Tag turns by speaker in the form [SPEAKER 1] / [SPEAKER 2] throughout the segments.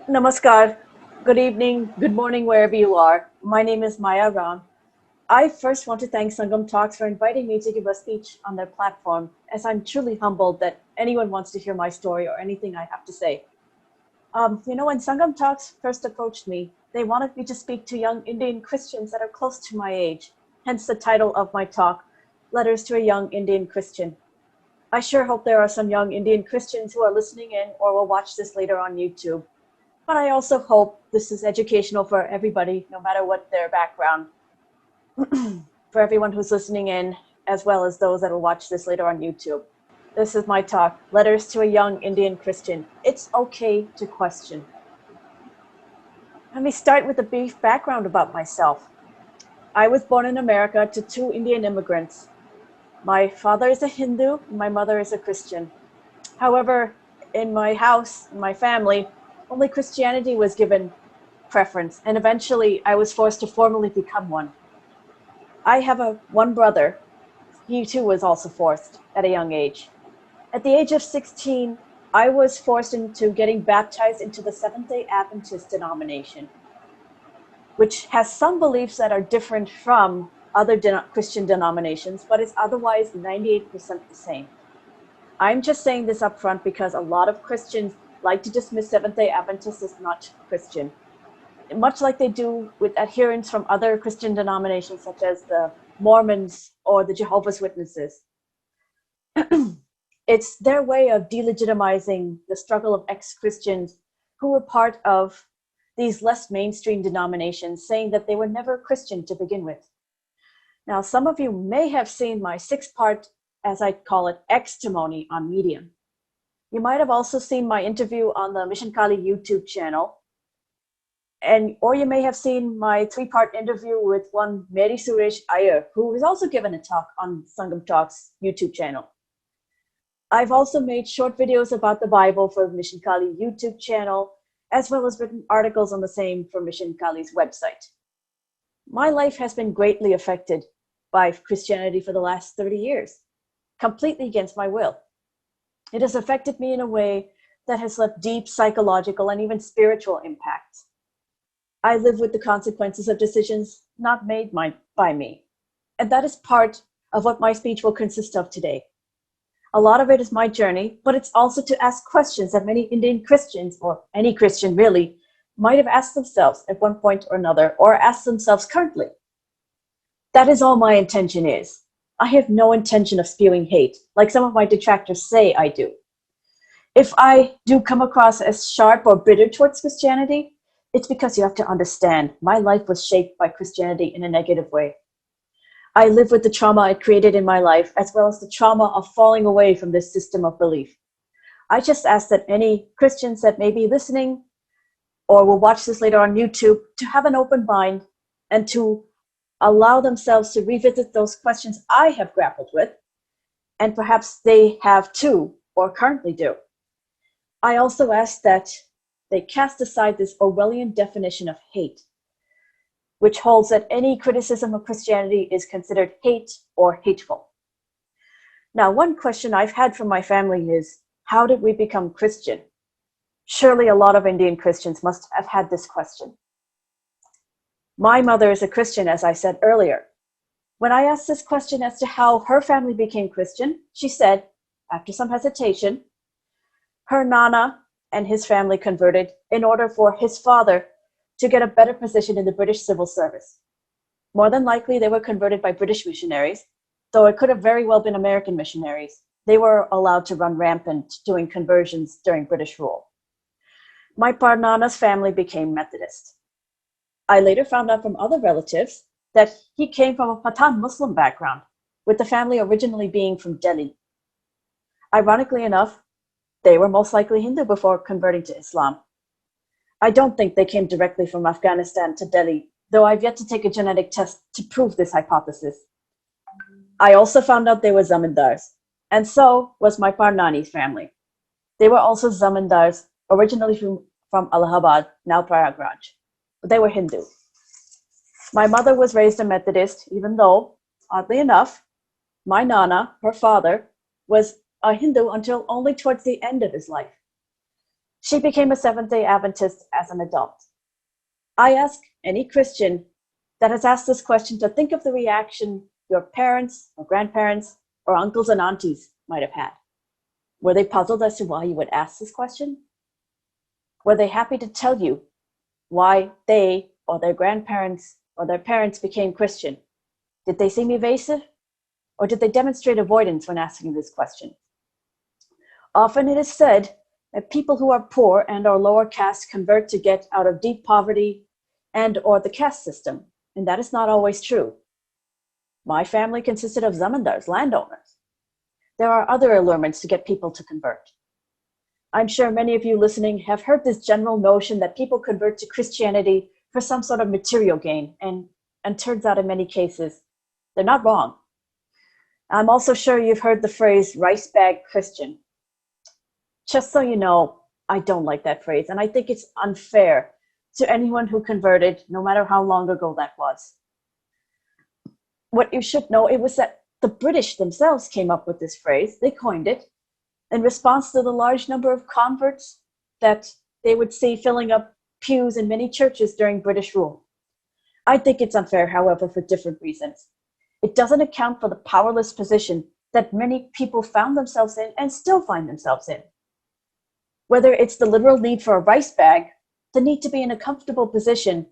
[SPEAKER 1] Namaskar. Good evening, good morning, wherever you are. My name is Maya Ram. I first want to thank Sangam Talks for inviting me to give a speech on their platform, as I'm truly humbled that anyone wants to hear my story or anything I have to say. When Sangam Talks first approached me, they wanted me to speak to young Indian Christians that are close to my age, hence the title of my talk, Letters to a Young Indian Christian. I sure hope there are some young Indian Christians who are listening in or will watch this later on YouTube. But I also hope this is educational for everybody, no matter what their background, for everyone who's listening in, as well as those that will watch this later on YouTube. This is my talk, Letters to a Young Indian Christian. It's okay to question. Let me start with a brief background about myself. I was born in America to two Indian immigrants. My father is a Hindu, and my mother is a Christian. However, in my house, in my family, only Christianity was given preference, and eventually I was forced to formally become one. I have one brother. He too was also forced at a young age. At the age of 16, I was forced into getting baptized into the Seventh-day Adventist denomination, which has some beliefs that are different from other Christian denominations, but is otherwise 98% the same. I'm just saying this up front because a lot of Christians like to dismiss Seventh-day Adventists as not Christian, much like they do with adherents from other Christian denominations such as the Mormons or the Jehovah's Witnesses. It's their way of delegitimizing the struggle of ex-Christians who were part of these less mainstream denominations, saying that they were never Christian to begin with. Now, some of you may have seen my 6-part, as I call it, X-testimony on Medium. You might have also seen my interview on the Mission Kali YouTube channel, or you may have seen my 3-part interview with one Mary Suresh Iyer, who has also given a talk on Sangam Talks YouTube channel. I've also made short videos about the Bible for the Mission Kali YouTube channel, as well as written articles on the same for Mission Kali's website. My life has been greatly affected by Christianity for the last 30 years, completely against my will. It has affected me in a way that has left deep psychological and even spiritual impacts. I live with the consequences of decisions not made by me. And that is part of what my speech will consist of today. A lot of it is my journey, but it's also to ask questions that many Indian Christians, or any Christian really, might have asked themselves at one point or another, or asked themselves currently. That is all my intention is. I have no intention of spewing hate, like some of my detractors say I do. If I do come across as sharp or bitter towards Christianity, it's because you have to understand my life was shaped by Christianity in a negative way. I live with the trauma it created in my life, as well as the trauma of falling away from this system of belief. I just ask that any Christians that may be listening or will watch this later on YouTube to have an open mind and to allow themselves to revisit those questions I have grappled with, and perhaps they have too, or currently do. I also ask that they cast aside this Orwellian definition of hate, which holds that any criticism of Christianity is considered hate or hateful. Now, one question I've had from my family is, how did we become Christian? Surely a lot of Indian Christians must have had this question. My mother is a Christian, as I said earlier. When I asked this question as to how her family became Christian, she said, after some hesitation, her Nana and his family converted in order for his father to get a better position in the British civil service. More than likely, they were converted by British missionaries, though it could have very well been American missionaries. They were allowed to run rampant doing conversions during British rule. My Parnana's family became Methodist. I later found out from other relatives that he came from a Pathan Muslim background, with the family originally being from Delhi. Ironically enough, they were most likely Hindu before converting to Islam. I don't think they came directly from Afghanistan to Delhi, though I've yet to take a genetic test to prove this hypothesis. I also found out they were Zamindars, and so was my Parnani's family. They were also Zamindars, originally from Allahabad, now Prayagraj, but they were Hindu. My mother was raised a Methodist, even though, oddly enough, my Nana, her father, was a Hindu until only towards the end of his life. She became a Seventh-day Adventist as an adult. I ask any Christian that has asked this question to think of the reaction your parents or grandparents or uncles and aunties might have had. Were they puzzled as to why you would ask this question? Were they happy to tell you why they or their grandparents or their parents became Christian? Did they seem evasive? Or did they demonstrate avoidance when asking this question? Often it is said that people who are poor and or lower caste convert to get out of deep poverty and or the caste system, and that is not always true. My family consisted of zamindars, landowners. There are other allurements to get people to convert. I'm sure many of you listening have heard this general notion that people convert to Christianity for some sort of material gain, and turns out in many cases, they're not wrong. I'm also sure you've heard the phrase rice bag Christian. Just so you know, I don't like that phrase, and I think it's unfair to anyone who converted, no matter how long ago that was. What you should know, it was that the British themselves came up with this phrase. They coined it in response to the large number of converts that they would see filling up pews in many churches during British rule. I think it's unfair, however, for different reasons. It doesn't account for the powerless position that many people found themselves in and still find themselves in. Whether it's the literal need for a rice bag, the need to be in a comfortable position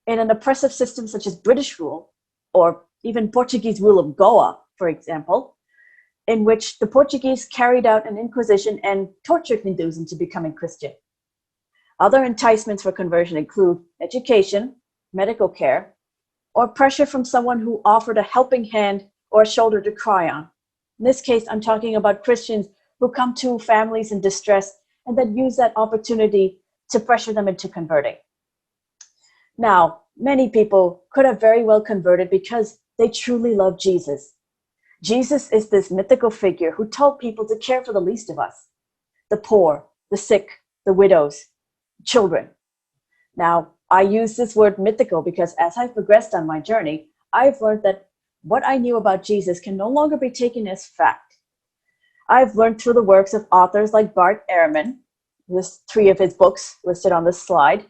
[SPEAKER 1] in an oppressive system such as British rule, or even Portuguese rule of Goa, for example, in which the Portuguese carried out an inquisition and tortured Hindus into becoming Christian. Other enticements for conversion include education, medical care, or pressure from someone who offered a helping hand or a shoulder to cry on. In this case, I'm talking about Christians who come to families in distress and then use that opportunity to pressure them into converting. Now, many people could have very well converted because they truly love Jesus. Jesus is this mythical figure who told people to care for the least of us, the poor, the sick, the widows, children. Now, I use this word mythical because as I've progressed on my journey, I've learned that what I knew about Jesus can no longer be taken as fact. I've learned through the works of authors like Bart Ehrman, there's 3 of his books listed on this slide,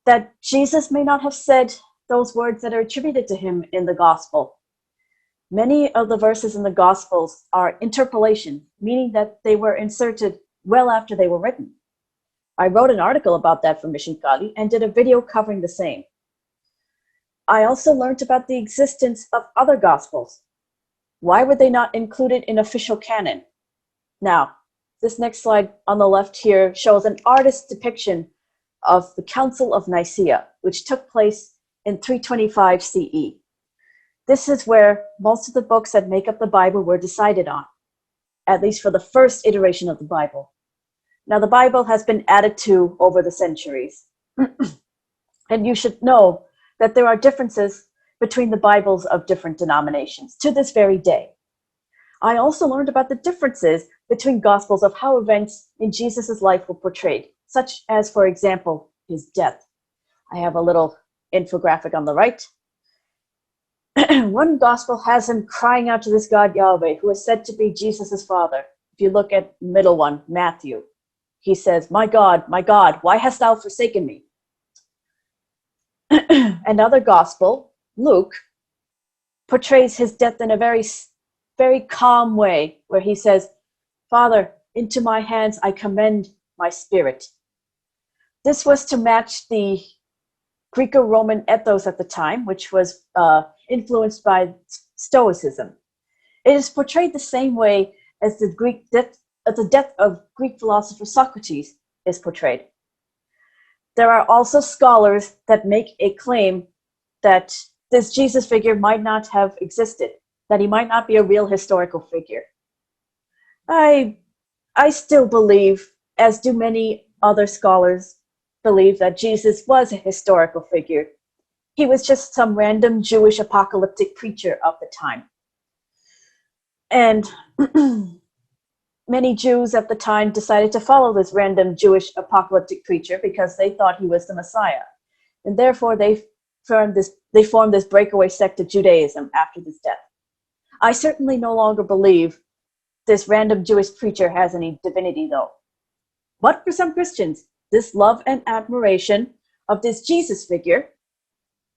[SPEAKER 1] that Jesus may not have said those words that are attributed to him in the gospel. Many of the verses in the gospels are interpolation, meaning that they were inserted well after they were written. I wrote an article about that for Mission Kali and did a video covering the same. I also learned about the existence of other gospels. Why were they not included in official canon? Now, this next slide on the left here shows an artist's depiction of the Council of Nicaea, which took place in 325 CE. This is where most of the books that make up the Bible were decided on, at least for the first iteration of the Bible. Now, the Bible has been added to over the centuries. And you should know that there are differences between the Bibles of different denominations to this very day. I also learned about the differences between Gospels of how events in Jesus' life were portrayed, such as, for example, his death. I have a little infographic on the right. One Gospel has him crying out to this God Yahweh, who is said to be Jesus' father. If you look at the middle one, Matthew, he says, my God, why hast thou forsaken me?" Another Gospel, Luke, portrays his death in a very, very calm way, where he says, "Father, into my hands I commend my spirit." This was to match the Greco-Roman ethos at the time, which was influenced by Stoicism. It is portrayed the same way as the death of Greek philosopher Socrates is portrayed. There are also scholars that make a claim that this Jesus figure might not have existed, that he might not be a real historical figure. I still believe, as do many other scholars believe, that Jesus was a historical figure. He was just some random Jewish apocalyptic preacher of the time. And many Jews at the time decided to follow this random Jewish apocalyptic preacher because they thought he was the Messiah. And therefore they formed this breakaway sect of Judaism after his death. I certainly no longer believe this random Jewish preacher has any divinity, though. But for some Christians, this love and admiration of this Jesus figure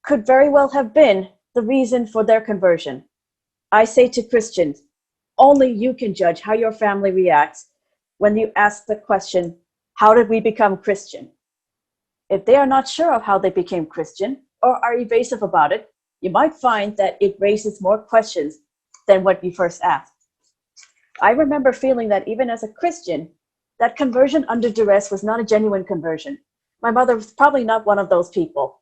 [SPEAKER 1] could very well have been the reason for their conversion. I say to Christians, only you can judge how your family reacts when you ask the question, how did we become Christian? If they are not sure of how they became Christian or are evasive about it, you might find that it raises more questions than what you first asked. I remember feeling that even as a Christian, that conversion under duress was not a genuine conversion. My mother was probably not one of those people.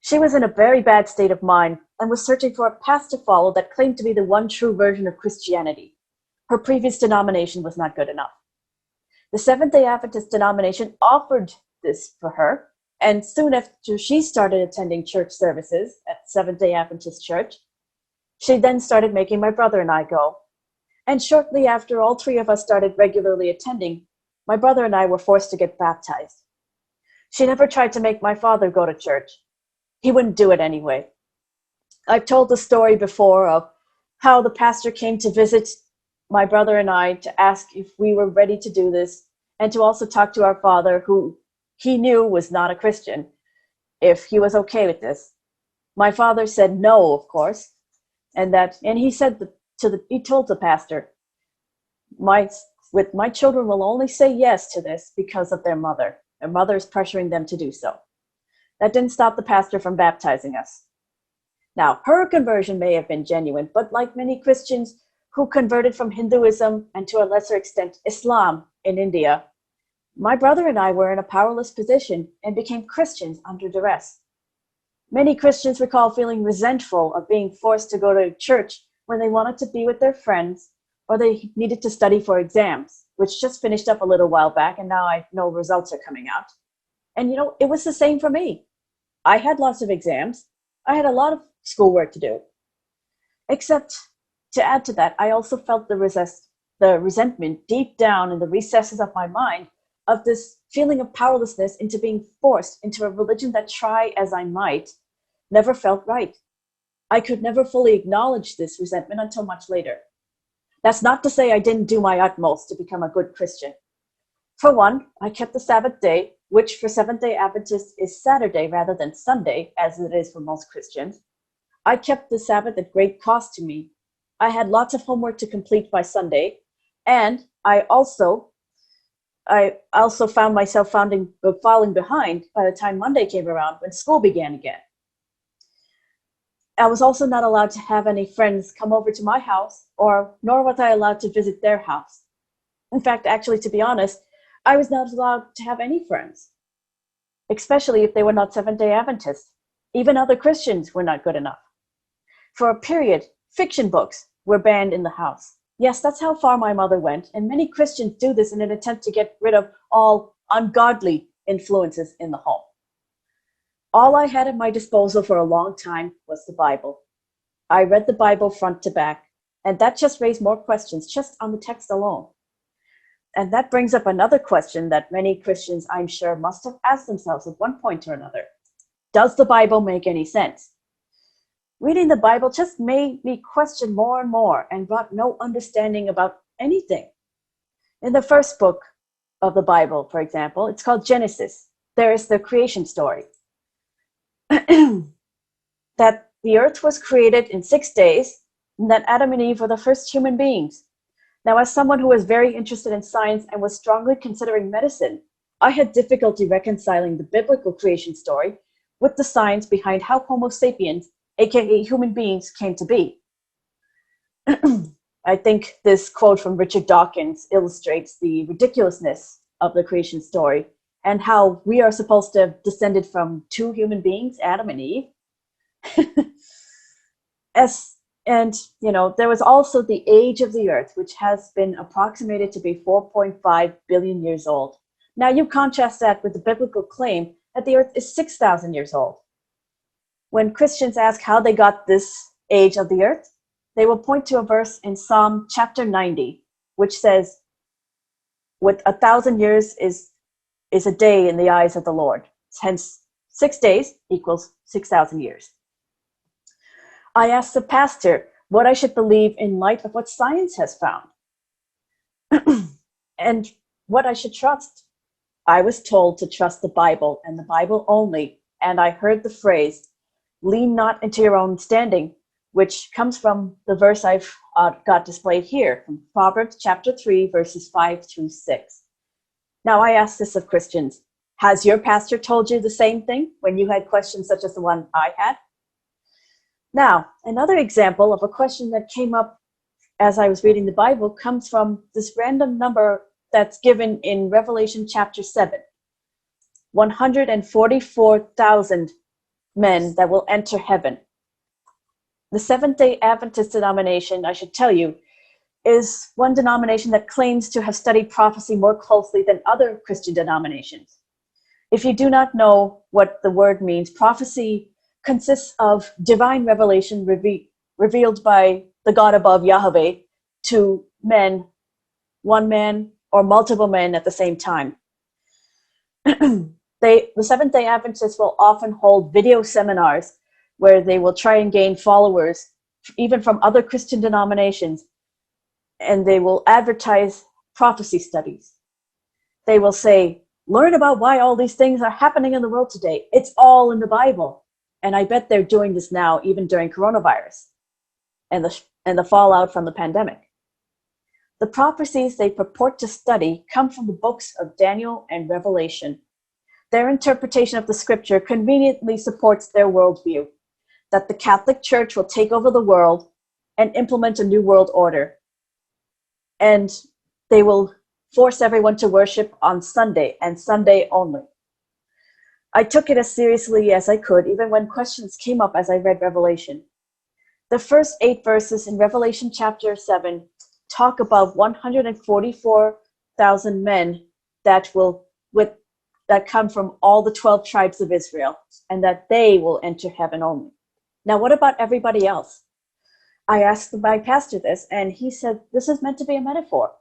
[SPEAKER 1] She was in a very bad state of mind and was searching for a path to follow that claimed to be the one true version of Christianity. Her previous denomination was not good enough. The Seventh-day Adventist denomination offered this for her, and soon after she started attending church services at Seventh-day Adventist Church, she then started making my brother and I go. And shortly after all three of us started regularly attending, my brother and I were forced to get baptized. She never tried to make my father go to church. He wouldn't do it anyway. I've told the story before of how the pastor came to visit my brother and I to ask if we were ready to do this, and to also talk to our father, who he knew was not a Christian, if he was okay with this. My father said no, of course, and he said he told the pastor, my children will only say yes to this because of their mother. Their mother is pressuring them to do so. That didn't stop the pastor from baptizing us. Now, her conversion may have been genuine, but like many Christians who converted from Hinduism and to a lesser extent Islam in India, my brother and I were in a powerless position and became Christians under duress. Many Christians recall feeling resentful of being forced to go to church when they wanted to be with their friends or they needed to study for exams, which just finished up a little while back, and now I know results are coming out. And it was the same for me. I had lots of exams. I had a lot of schoolwork to do. Except, to add to that, I also felt the resentment deep down in the recesses of my mind of this feeling of powerlessness into being forced into a religion that, try as I might, never felt right. I could never fully acknowledge this resentment until much later. That's not to say I didn't do my utmost to become a good Christian. For one, I kept the Sabbath day, which for Seventh-day Adventists is Saturday rather than Sunday, as it is for most Christians. I kept the Sabbath at great cost to me. I had lots of homework to complete by Sunday, and I also found myself falling behind by the time Monday came around when school began again. I was also not allowed to have any friends come over to my house, nor was I allowed to visit their house. In fact, actually, to be honest, I was not allowed to have any friends, especially if they were not Seventh-day Adventists. Even other Christians were not good enough. For a period, fiction books were banned in the house. Yes, that's how far my mother went, and many Christians do this in an attempt to get rid of all ungodly influences in the home. All I had at my disposal for a long time was the Bible. I read the Bible front to back, and that just raised more questions just on the text alone. And that brings up another question that many Christians, I'm sure, must have asked themselves at one point or another. Does the Bible make any sense? Reading the Bible just made me question more and more and brought no understanding about anything. In the first book of the Bible, for example, it's called Genesis. There is the creation story. That the earth was created in 6 days, and that Adam and Eve were the first human beings. Now, as someone who was very interested in science and was strongly considering medicine, I had difficulty reconciling the biblical creation story with the science behind how Homo sapiens, aka human beings, came to be. I think this quote from Richard Dawkins illustrates the ridiculousness of the creation story and how we are supposed to have descended from two human beings, Adam and Eve. There was also the age of the earth, which has been approximated to be 4.5 billion years old. Now you contrast that with the biblical claim that the earth is 6,000 years old. When Christians ask how they got this age of the earth, they will point to a verse in Psalm chapter 90, which says, "With 1,000 years is a day in the eyes of the Lord." Hence, 6 days equals 6,000 years. I asked the pastor what I should believe in light of what science has found. And what I should trust. I was told to trust the Bible and the Bible only, and I heard the phrase, lean not into your own standing, which comes from the verse I've got displayed here, from Proverbs chapter 3, verses 5 through 6. Now, I ask this of Christians. Has your pastor told you the same thing when you had questions such as the one I had? Now, another example of a question that came up as I was reading the Bible comes from this random number that's given in Revelation chapter 7. 144,000 men that will enter heaven. The Seventh-day Adventist denomination, I should tell you, is one denomination that claims to have studied prophecy more closely than other Christian denominations. If you do not know what the word means, prophecy consists of divine revelation revealed by the God above, Yahweh, to men, one man or multiple men at the same time. The Seventh-day Adventists will often hold video seminars where they will try and gain followers, even from other Christian denominations, and they will advertise prophecy studies. They will say, learn about why all these things are happening in the world today. It's all in the Bible. And I bet they're doing this now, even during coronavirus and the fallout from the pandemic. The prophecies they purport to study come from the books of Daniel and Revelation. Their interpretation of the scripture conveniently supports their worldview, that the Catholic Church will take over the world and implement a new world order. And they will force everyone to worship on Sunday and Sunday only. I took it as seriously as I could, even when questions came up as I read Revelation. The first 8 verses in Revelation chapter 7 talk about 144,000 men that come from all the 12 tribes of Israel, and that they will enter heaven only. Now, what about everybody else? I asked my pastor this, and he said, this is meant to be a metaphor.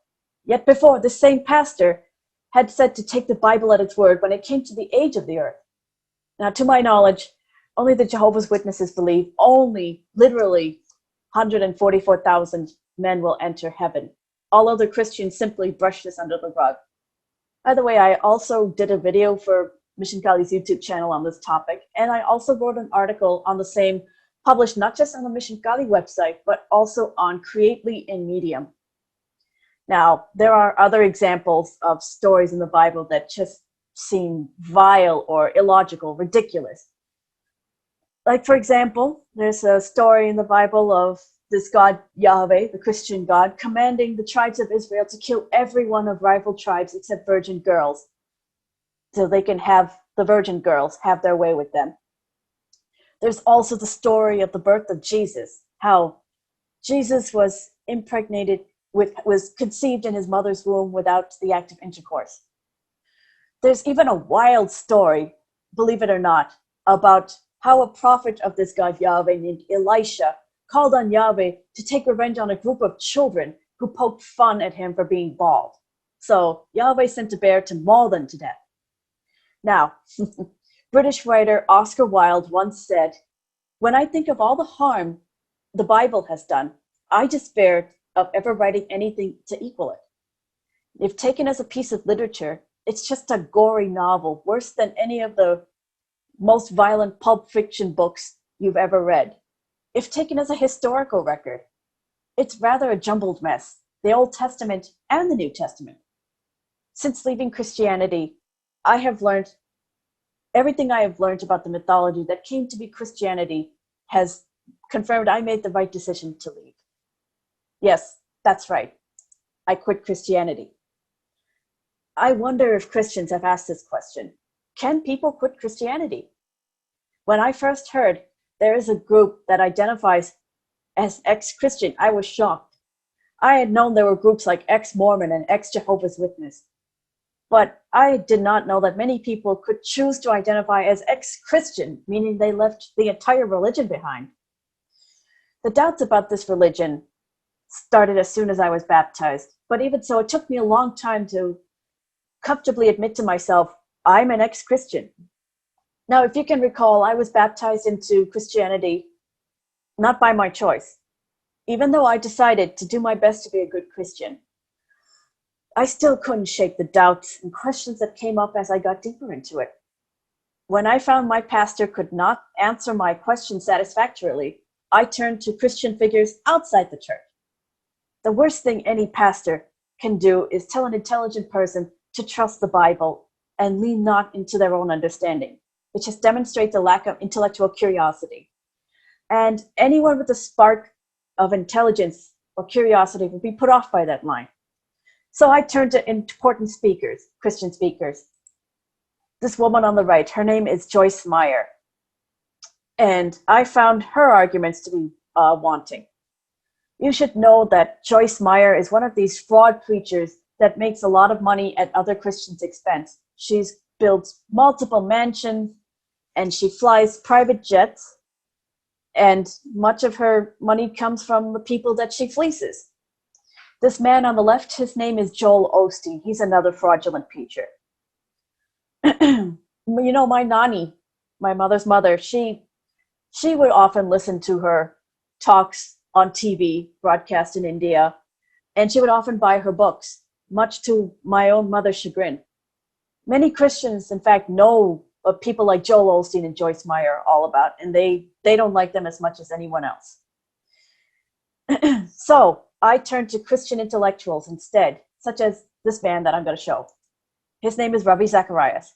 [SPEAKER 1] Yet before, the same pastor had said to take the Bible at its word when it came to the age of the earth. Now, to my knowledge, only the Jehovah's Witnesses believe only literally 144,000 men will enter heaven. All other Christians simply brush this under the rug. By the way, I also did a video for Mission Kali's YouTube channel on this topic, and I also wrote an article on the same, published not just on the Mission Kali website, but also on Creately in Medium. Now, there are other examples of stories in the Bible that just seem vile or illogical, ridiculous. Like, for example, there's a story in the Bible of this God, Yahweh, the Christian God, commanding the tribes of Israel to kill every one of rival tribes except virgin girls, so they can have the virgin girls have their way with them. There's also the story of the birth of Jesus, how Jesus was conceived in his mother's womb without the act of intercourse. There's even a wild story, believe it or not, about how a prophet of this God Yahweh named Elisha called on Yahweh to take revenge on a group of children who poked fun at him for being bald. So Yahweh sent a bear to maul them to death. Now, British writer Oscar Wilde once said, when I think of all the harm the Bible has done, I despair of ever writing anything to equal it. If taken as a piece of literature, it's just a gory novel, worse than any of the most violent pulp fiction books you've ever read. If taken as a historical record, it's rather a jumbled mess, the Old Testament and the New Testament. Since leaving Christianity, everything I have learned about the mythology that came to be Christianity has confirmed I made the right decision to leave. Yes, that's right. I quit Christianity. I wonder if Christians have asked this question. Can people quit Christianity? When I first heard there is a group that identifies as ex-Christian, I was shocked. I had known there were groups like ex-Mormon and ex-Jehovah's Witness, but I did not know that many people could choose to identify as ex-Christian, meaning they left the entire religion behind. The doubts about this religion started as soon as I was baptized, but even so, it took me a long time to comfortably admit to myself, I'm an ex-Christian. Now, if you can recall, I was baptized into Christianity not by my choice, even though I decided to do my best to be a good Christian. I still couldn't shake the doubts and questions that came up as I got deeper into it. When I found my pastor could not answer my questions satisfactorily, I turned to Christian figures outside the church. The worst thing any pastor can do is tell an intelligent person to trust the Bible and lean not into their own understanding, which just demonstrates a lack of intellectual curiosity. And anyone with a spark of intelligence or curiosity would be put off by that line. So I turned to important speakers, Christian speakers. This woman on the right, her name is Joyce Meyer. And I found her arguments to be wanting. You should know that Joyce Meyer is one of these fraud preachers that makes a lot of money at other Christians' expense. She's built multiple mansions and she flies private jets, and much of her money comes from the people that she fleeces. This man on the left, his name is Joel Osteen. He's another fraudulent preacher. You know, my Nani, my mother's mother, she would often listen to her talks on TV, broadcast in India, and she would often buy her books, much to my own mother's chagrin. Many Christians, in fact, know of people like Joel Osteen and Joyce Meyer all about, and they don't like them as much as anyone else. So I turned to Christian intellectuals instead, such as this man that I'm going to show. His name is Ravi Zacharias.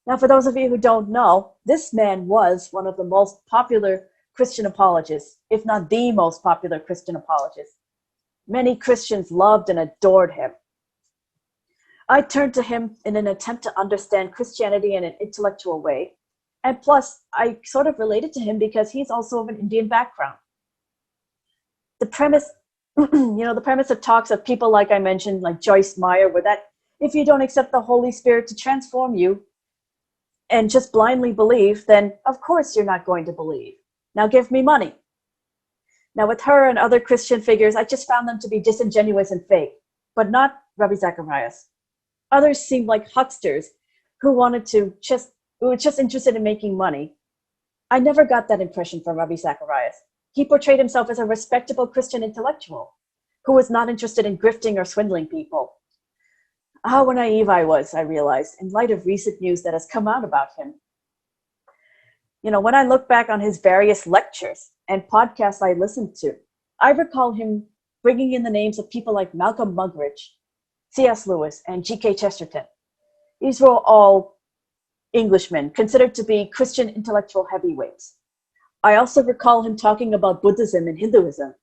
[SPEAKER 1] Now, for those of you who don't know, this man was one of the most popular Christian apologists, if not the most popular Christian apologist. Many Christians loved and adored him. I turned to him in an attempt to understand Christianity in an intellectual way. And plus, I sort of related to him because he's also of an Indian background. The premise, the premise of talks of people like I mentioned, like Joyce Meyer, were that if you don't accept the Holy Spirit to transform you and just blindly believe, then of course you're not going to believe. Now give me money. Now with her and other Christian figures, I just found them to be disingenuous and fake, but not Ravi Zacharias. Others seemed like hucksters who were just interested in making money. I never got that impression from Ravi Zacharias. He portrayed himself as a respectable Christian intellectual who was not interested in grifting or swindling people. How naive I was, I realized, in light of recent news that has come out about him. You know, when I look back on his various lectures and podcasts I listened to, I recall him bringing in the names of people like Malcolm Muggeridge, C.S. Lewis, and G.K. Chesterton. These were all Englishmen, considered to be Christian intellectual heavyweights. I also recall him talking about Buddhism and Hinduism,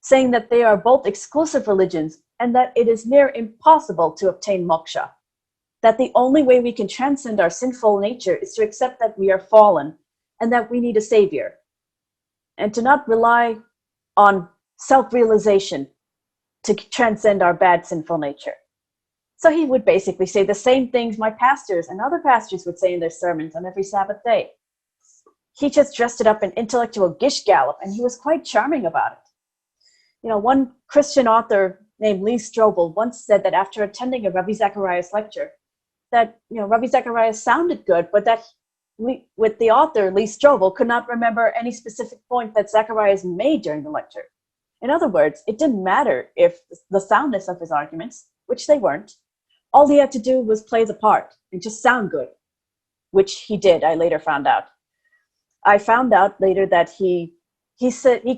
[SPEAKER 1] saying that they are both exclusive religions and that it is near impossible to obtain moksha, that the only way we can transcend our sinful nature is to accept that we are fallen and that we need a savior, and to not rely on self-realization to transcend our bad sinful nature. So he would basically say the same things my pastors and other pastors would say in their sermons on every Sabbath day. He just dressed it up in intellectual gish gallop, and he was quite charming about it. You know, one Christian author named Lee Strobel once said that after attending a Ravi Zacharias lecture, that, Ravi Zacharias sounded good, but that with the author, Lee Strobel, could not remember any specific point that Zacharias made during the lecture. In other words, it didn't matter if the soundness of his arguments, which they weren't. All he had to do was play the part and just sound good, which he did, I later found out. I found out later that he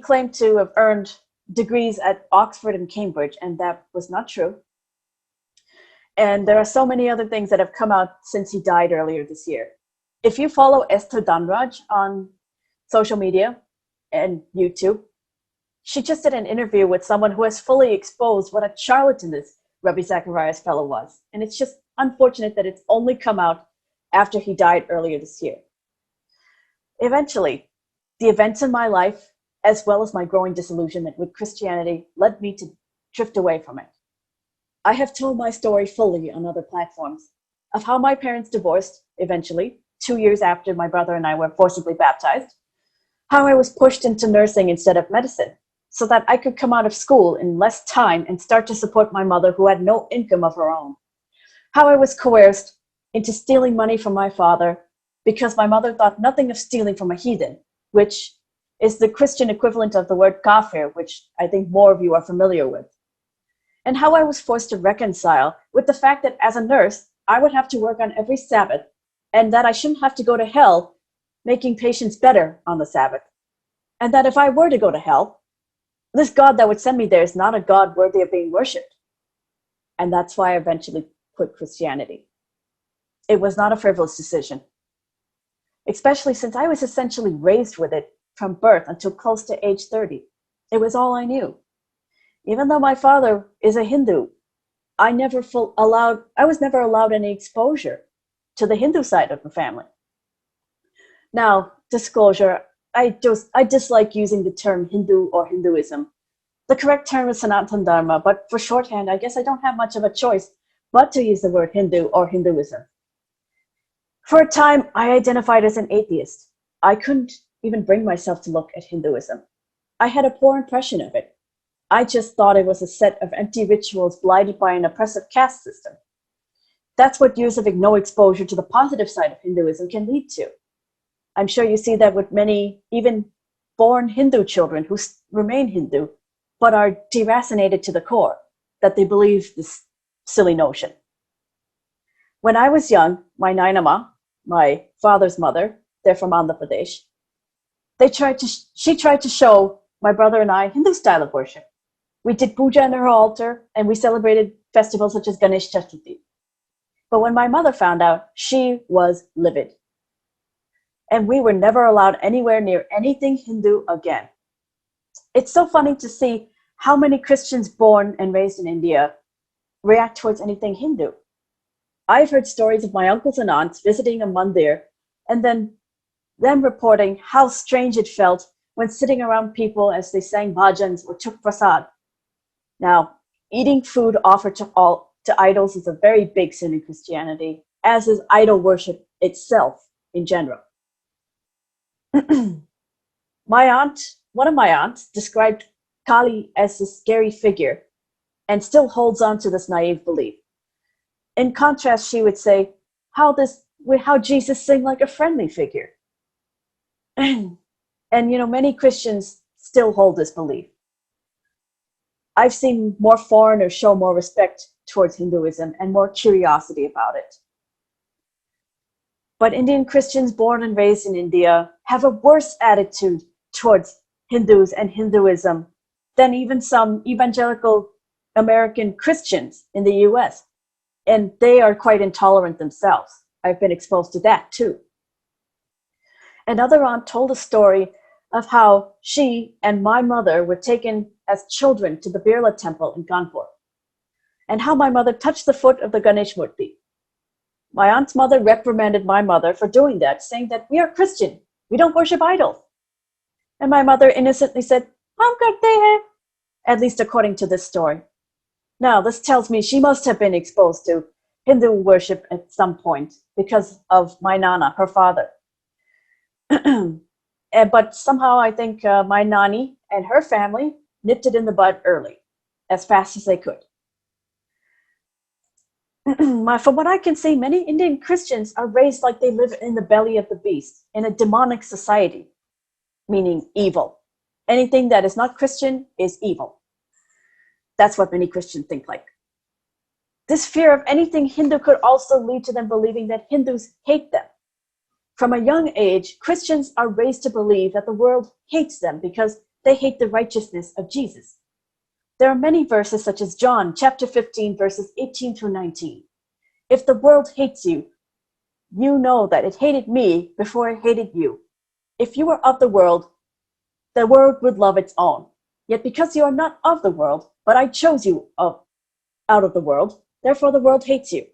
[SPEAKER 1] claimed to have earned degrees at Oxford and Cambridge, and that was not true. And there are so many other things that have come out since he died earlier this year. If you follow Esther Dhanraj on social media and YouTube, she just did an interview with someone who has fully exposed what a charlatan this Ravi Zacharias fellow was. And it's just unfortunate that it's only come out after he died earlier this year. Eventually, the events in my life, as well as my growing disillusionment with Christianity, led me to drift away from it. I have told my story fully on other platforms of how my parents divorced eventually, 2 years after my brother and I were forcibly baptized, how I was pushed into nursing instead of medicine, so that I could come out of school in less time and start to support my mother who had no income of her own. How I was coerced into stealing money from my father because my mother thought nothing of stealing from a heathen, which is the Christian equivalent of the word kafir, which I think more of you are familiar with. and how I was forced to reconcile with the fact that as a nurse, I would have to work on every Sabbath, and that I shouldn't have to go to hell making patients better on the Sabbath. And that if I were to go to hell, this God that would send me there is not a God worthy of being worshipped. And that's why I eventually quit Christianity. It was not a frivolous decision, especially since I was essentially raised with it from birth until close to age 30. It was all I knew. Even though my father is a Hindu, I was never allowed any exposure to the Hindu side of the family. Now, disclosure, I dislike using the term Hindu or Hinduism. The correct term is Sanatana Dharma, but for shorthand, I guess I don't have much of a choice but to use the word Hindu or Hinduism. For a time, I identified as an atheist. I couldn't even bring myself to look at Hinduism. I had a poor impression of it. I just thought it was a set of empty rituals blighted by an oppressive caste system. That's what years of no exposure to the positive side of Hinduism can lead to. I'm sure you see that with many, even born Hindu children who remain Hindu, but are deracinated to the core, that they believe this silly notion. When I was young, my Nainama, my father's mother, they're from Andhra Pradesh, she tried to show my brother and I Hindu style of worship. We did puja in her altar, and we celebrated festivals such as Ganesh Chaturthi. But when my mother found out, she was livid. And we were never allowed anywhere near anything Hindu again. It's so funny to see how many Christians born and raised in India react towards anything Hindu. I've heard stories of my uncles and aunts visiting a mandir and then them reporting how strange it felt when sitting around people as they sang bhajans or took prasad. Now, eating food offered to idols is a very big sin in Christianity, as is idol worship itself in general. One of my aunts described Kali as a scary figure and still holds on to this naive belief. In contrast, she would say, how Jesus seemed like a friendly figure. And many Christians still hold this belief. I've seen more foreigners show more respect towards Hinduism and more curiosity about it. But Indian Christians born and raised in India have a worse attitude towards Hindus and Hinduism than even some evangelical American Christians in the US. And they are quite intolerant themselves. I've been exposed to that too. Another aunt told a story of how she and my mother were taken as children to the Birla temple in Kanpur, and how my mother touched the foot of the Ganesh Murti. My aunt's mother reprimanded my mother for doing that, saying that we are Christian, we don't worship idols. And my mother innocently said, "Hum karte hai," at least according to this story. Now, this tells me she must have been exposed to Hindu worship at some point because of my Nana, her father. But somehow I think my Nani and her family nipped it in the bud early, as fast as they could. From what I can see, many Indian Christians are raised like they live in the belly of the beast, in a demonic society, meaning evil. Anything that is not Christian is evil. That's what many Christians think like. This fear of anything Hindu could also lead to them believing that Hindus hate them. From a young age, Christians are raised to believe that the world hates them because they hate the righteousness of Jesus. There are many verses such as John chapter 15, verses 18 through 19. If the world hates you, you know that it hated me before it hated you. If you were of the world would love its own. Yet because you are not of the world, but I chose you out of the world, therefore the world hates you.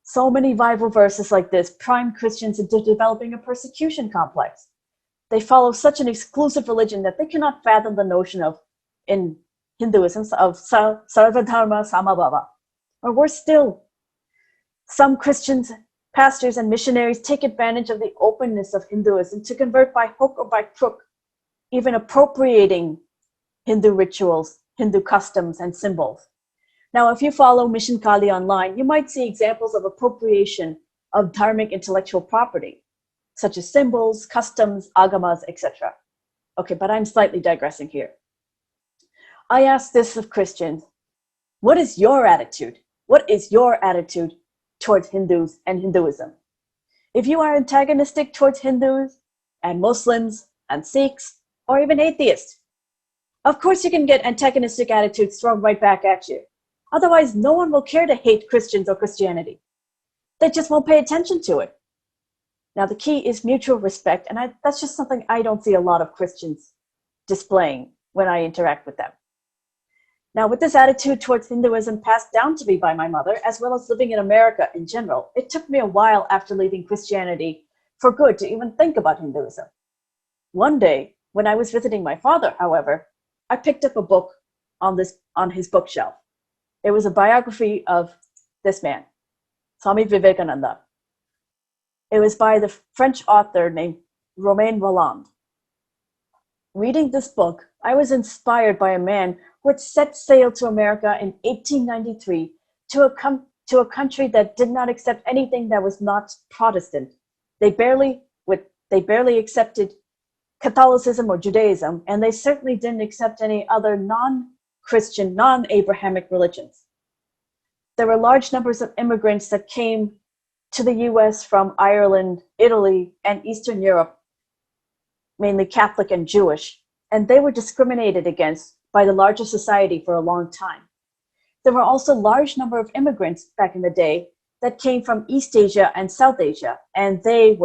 [SPEAKER 1] So many Bible verses like this prime Christians into developing a persecution complex. They follow such an exclusive religion that they cannot fathom the notion of, in Hinduism, of Sarvadharma Samabhava. Or worse still, some Christians, pastors, and missionaries take advantage of the openness of Hinduism to convert by hook or by crook, even appropriating Hindu rituals, Hindu customs, and symbols. Now, if you follow Mission Kali online, you might see examples of appropriation of dharmic intellectual property, such as symbols, customs, agamas, etc. Okay, but I'm slightly digressing here. I ask this of Christians. What is your attitude? What is your attitude towards Hindus and Hinduism? If you are antagonistic towards Hindus and Muslims and Sikhs or even atheists, of course you can get antagonistic attitudes thrown right back at you. Otherwise, no one will care to hate Christians or Christianity. They just won't pay attention to it. Now, the key is mutual respect, and that's just something I don't see a lot of Christians displaying when I interact with them. Now, with this attitude towards Hinduism passed down to me by my mother, as well as living in America in general, it took me a while after leaving Christianity for good to even think about Hinduism. One day, when I was visiting my father, however, I picked up a book on his bookshelf. It was a biography of this man, Swami Vivekananda. It was by the French author named Romain Rolland. Reading this book, I was inspired by a man who had set sail to America in 1893 to a country that did not accept anything that was not Protestant. They barely accepted Catholicism or Judaism, and they certainly didn't accept any other non-Christian, non-Abrahamic religions. There were large numbers of immigrants that came to the US from Ireland, Italy, and Eastern Europe, mainly Catholic and Jewish, and they were discriminated against by the larger society for a long time. There were also a large number of immigrants back in the day that came from East Asia and South Asia, and they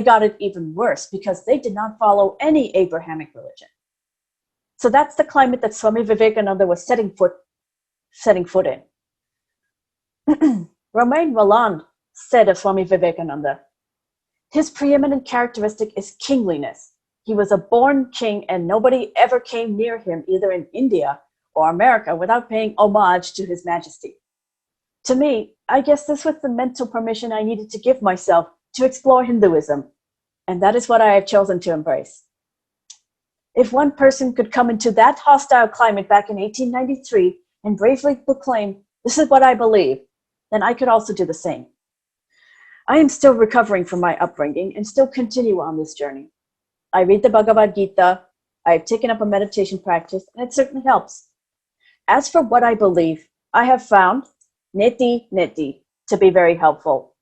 [SPEAKER 1] got it even worse because they did not follow any Abrahamic religion. So that's the climate that Swami Vivekananda was setting foot in. Romain Rolland said of Swami Vivekananda, his preeminent characteristic is kingliness. He was a born king, and nobody ever came near him, either in India or America, without paying homage to his majesty. To me, I guess this was the mental permission I needed to give myself to explore Hinduism, and that is what I have chosen to embrace. If one person could come into that hostile climate back in 1893 and bravely proclaim, "This is what I believe," then I could also do the same. I am still recovering from my upbringing and still continue on this journey. I read the Bhagavad Gita, I have taken up a meditation practice, and it certainly helps. As for what I believe, I have found neti to be very helpful.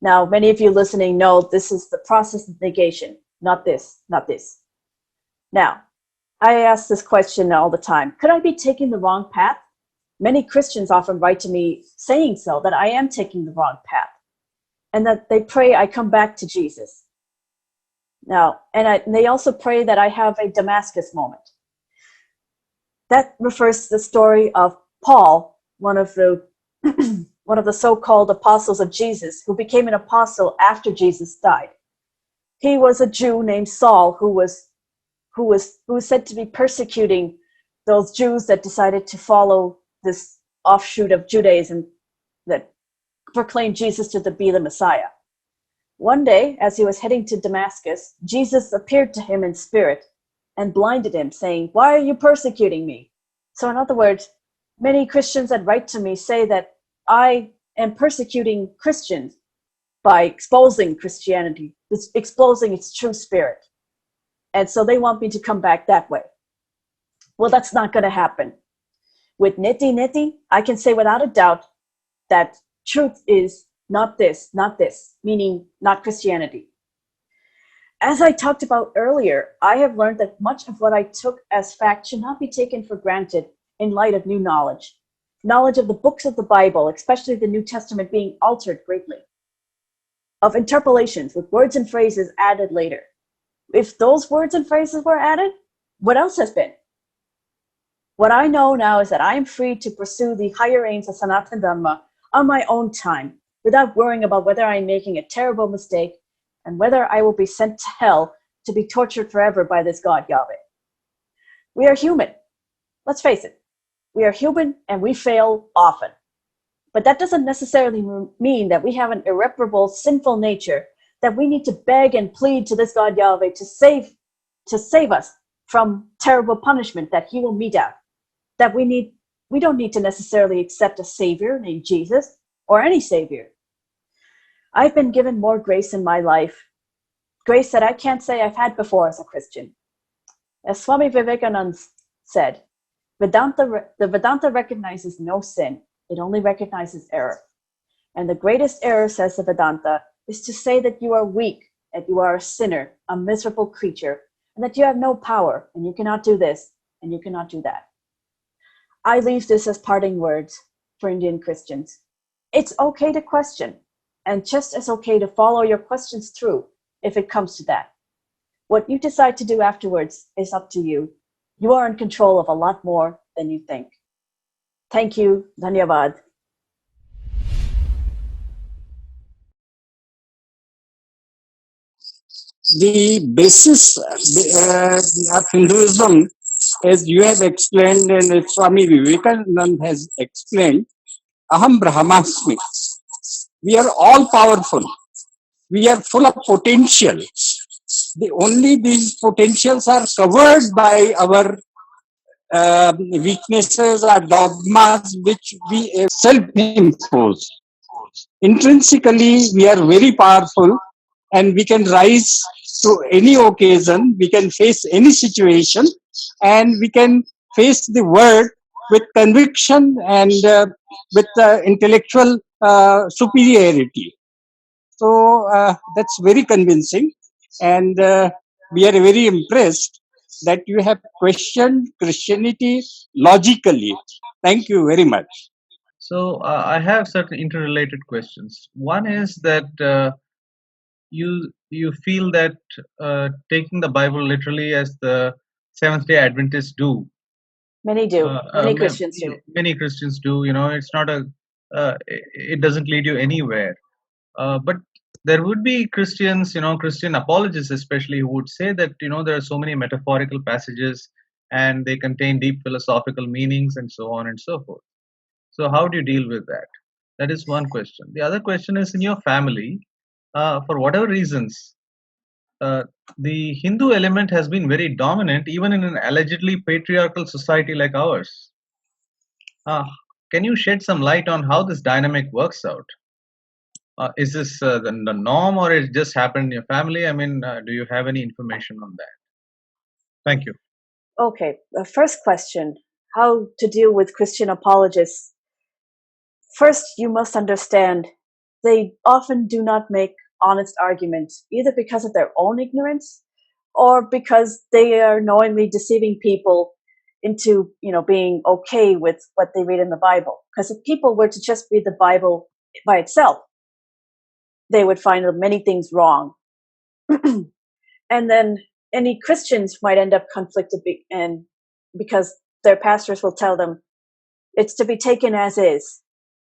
[SPEAKER 1] Now, many of you listening know this is the process of negation, not this. Now, I ask this question all the time. Could I be taking the wrong path? Many Christians often write to me saying so, that I am taking the wrong path, and that they pray I come back to Jesus. Now, and they also pray that I have a Damascus moment. That refers to the story of Paul, one of the so-called apostles of Jesus, who became an apostle after Jesus died. He was a Jew named Saul who was said to be persecuting those Jews that decided to follow this offshoot of Judaism that proclaimed Jesus to be the Messiah. One day, as he was heading to Damascus, Jesus appeared to him in spirit and blinded him, saying, "Why are you persecuting me?" So in other words, many Christians that write to me say that I am persecuting Christians by exposing Christianity, exposing its true spirit. And so they want me to come back that way. Well, that's not going to happen. With neti, I can say without a doubt that truth is not this, meaning not Christianity. As I talked about earlier, I have learned that much of what I took as fact should not be taken for granted in light of new knowledge. Knowledge of the books of the Bible, especially the New Testament, being altered greatly. Of interpolations with words and phrases added later. If those words and phrases were added, what else has been? What I know now is that I am free to pursue the higher aims of Sanatana Dharma on my own time, without worrying about whether I'm making a terrible mistake and whether I will be sent to hell to be tortured forever by this God, Yahweh. We are human. Let's face it. We are human and we fail often. But that doesn't necessarily mean that we have an irreparable sinful nature that we need to beg and plead to this God, Yahweh, to save us from terrible punishment that he will mete out. That we don't need to necessarily accept a savior named Jesus or any savior. I've been given more grace in my life, grace that I can't say I've had before as a Christian. As Swami Vivekananda said, The Vedanta recognizes no sin. It only recognizes error. And the greatest error, says the Vedanta, is to say that you are weak, that you are a sinner, a miserable creature, and that you have no power, and you cannot do this, and you cannot do that. I leave this as parting words for Indian Christians. It's okay to question, and just as okay to follow your questions through if it comes to that. What you decide to do afterwards is up to you. You are in control of a lot more than you think. Thank you. Dhanyavad.
[SPEAKER 2] The basis of Hinduism, as you have explained and Swami Vivekananda has explained, Aham Brahmasmi. We are all powerful. We are full of potential. Only these potentials are covered by our weaknesses or dogmas which we self-impose. Intrinsically, we are very powerful and we can rise to any occasion, we can face any situation, and we can face the world with conviction and with intellectual superiority. So that's very convincing, and we are very impressed that you have questioned Christianity logically. Thank you very much.
[SPEAKER 3] So I have certain interrelated questions. One is that you feel that taking the Bible literally as the Seventh-day Adventists do.
[SPEAKER 1] Many do. Many Christians do.
[SPEAKER 3] Many Christians do. It's not it doesn't lead you anywhere. But there would be Christians, Christian apologists especially, who would say that there are so many metaphorical passages and they contain deep philosophical meanings and so on and so forth. So how do you deal with that? That is one question. The other question is, in your family, for whatever reasons, the Hindu element has been very dominant even in an allegedly patriarchal society like ours. Can you shed some light on how this dynamic works out? Is this the norm, or it just happened in your family? I mean, do you have any information on that? Thank you.
[SPEAKER 1] Okay, the first question, how to deal with Christian apologists. First, you must understand they often do not make honest arguments, either because of their own ignorance or because they are knowingly deceiving people into, being okay with what they read in the Bible. Because if people were to just read the Bible by itself, they would find many things wrong. And then any Christians might end up conflicted and because their pastors will tell them it's to be taken as is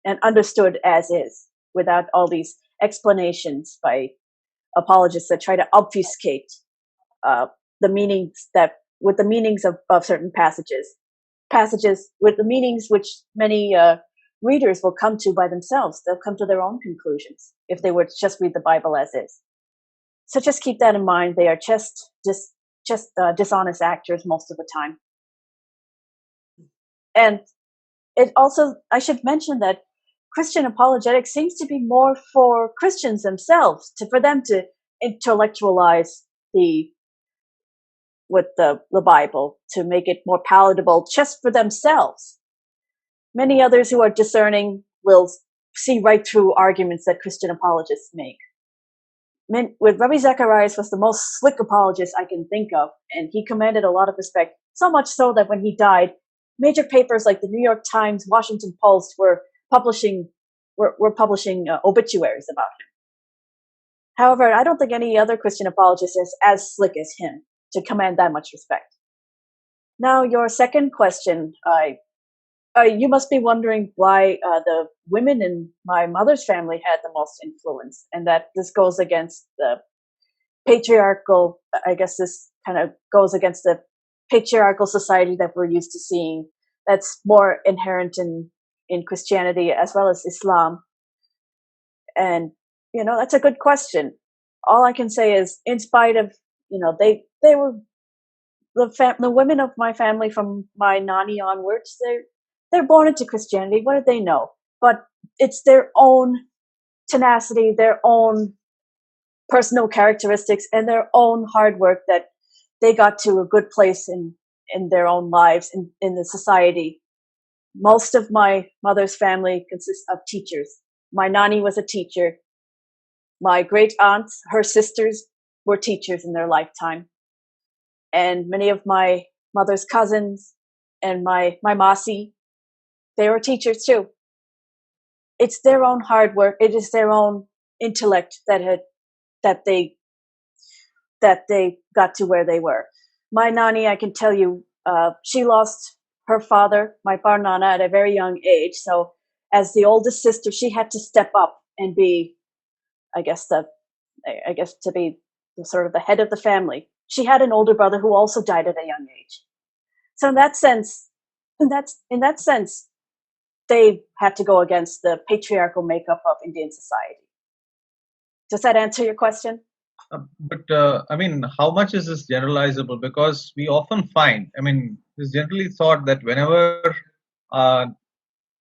[SPEAKER 1] and understood as is, without all these explanations by apologists that try to obfuscate the meanings of certain passages with the meanings which many readers will come to by themselves. They'll come to their own conclusions if they were to just read the Bible as is. So just keep that in mind. They are just dishonest actors most of the time. And it also, I should mention that Christian apologetics seems to be more for Christians themselves, for them to intellectualize the Bible, to make it more palatable just for themselves. Many others who are discerning will see right through arguments that Christian apologists make. With Ravi Zacharias was the most slick apologist I can think of, and he commanded a lot of respect, so much so that when he died, major papers like the New York Times, Washington Post were publishing obituaries about him. However, I don't think any other Christian apologist is as slick as him to command that much respect. Now, your second question, you must be wondering why the women in my mother's family had the most influence, and that this goes against the patriarchal, I guess this kind of goes against the patriarchal society that we're used to seeing, that's more inherent in Christianity as well as Islam. And, that's a good question. All I can say is, in spite of, they were the women of my family from my nani onwards, they're born into Christianity. What do they know? But it's their own tenacity, their own personal characteristics, and their own hard work that they got to a good place in in their own lives in the society. Most of my mother's family consists of teachers. My nanny was a teacher. My great aunts, her sisters, were teachers in their lifetime. And many of my mother's cousins and my masi, they were teachers too. It's their own hard work. It is their own intellect that they got to where they were. My nanny, I can tell you, she lost her father, my Parnana, at a very young age. So as the oldest sister, she had to step up and be, I guess to be sort of the head of the family. She had an older brother who also died at a young age. So in that sense, they had to go against the patriarchal makeup of Indian society. Does that answer your question?
[SPEAKER 3] But I mean, how much is this generalizable? Because we often find, I mean, it's generally thought that whenever a